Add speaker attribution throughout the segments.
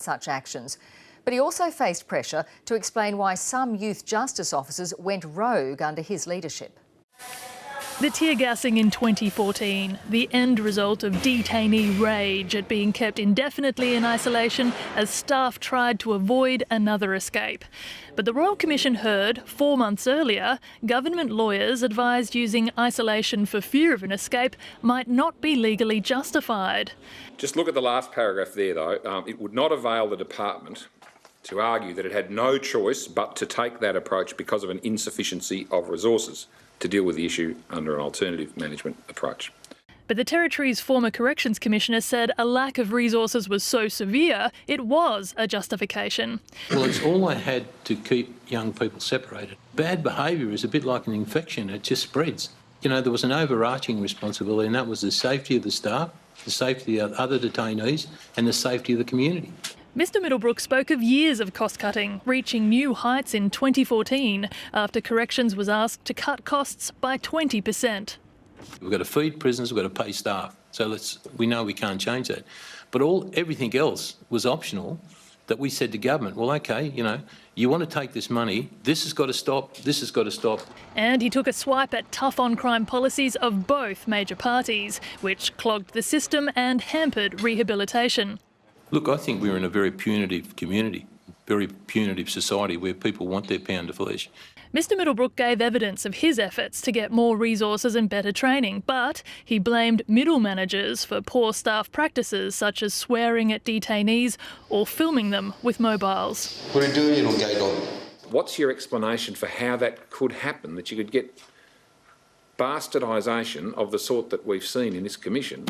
Speaker 1: such actions. But he also faced pressure to explain why some youth justice officers went rogue under his leadership.
Speaker 2: The tear gassing in 2014, the end result of detainee rage at being kept indefinitely in isolation as staff tried to avoid another escape. But the Royal Commission heard 4 months earlier, government lawyers advised using isolation for fear of an escape might not be legally justified.
Speaker 3: Just look at the last paragraph there though. It would not avail the department to argue that it had no choice but to take that approach because of an insufficiency of resources to deal with the issue under an alternative management approach.
Speaker 2: But the Territory's former Corrections Commissioner said a lack of resources was so severe it was a justification.
Speaker 4: Well, it's all I had to keep young people separated. Bad behaviour is a bit like an infection, it just spreads. You know, there was an overarching responsibility, and that was the safety of the staff, the safety of other detainees and the safety of the community.
Speaker 2: Mr Middlebrook spoke of years of cost-cutting, reaching new heights in 2014 after Corrections was asked to cut costs by 20%.
Speaker 4: We've got to feed prisoners, we've got to pay staff, so we know we can't change that. But everything else was optional that we said to government, well, OK, you know, you want to take this money, this has got to stop, this has got to stop.
Speaker 2: And he took a swipe at tough-on-crime policies of both major parties, which clogged the system and hampered rehabilitation.
Speaker 4: Look, I think we're in a very punitive community, very punitive society where people want their pound of flesh.
Speaker 2: Mr Middlebrook gave evidence of his efforts to get more resources and better training, but he blamed middle managers for poor staff practices such as swearing at detainees or filming them with mobiles.
Speaker 3: What's your explanation for how that could happen, that you could get bastardisation of the sort that we've seen in this commission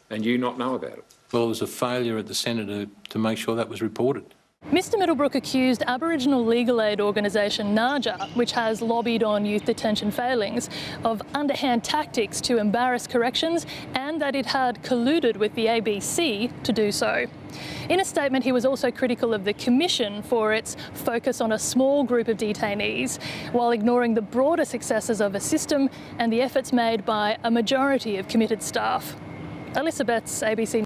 Speaker 3: and you not know about it?
Speaker 4: Well, it was a failure at the Centre to make sure that was reported.
Speaker 2: Mr Middlebrook accused Aboriginal legal aid organisation NAJA, which has lobbied on youth detention failings, of underhand tactics to embarrass Corrections and that it had colluded with the ABC to do so. In a statement, he was also critical of the Commission for its focus on a small group of detainees, while ignoring the broader successes of a system and the efforts made by a majority of committed staff. Alyssa Betts, ABC.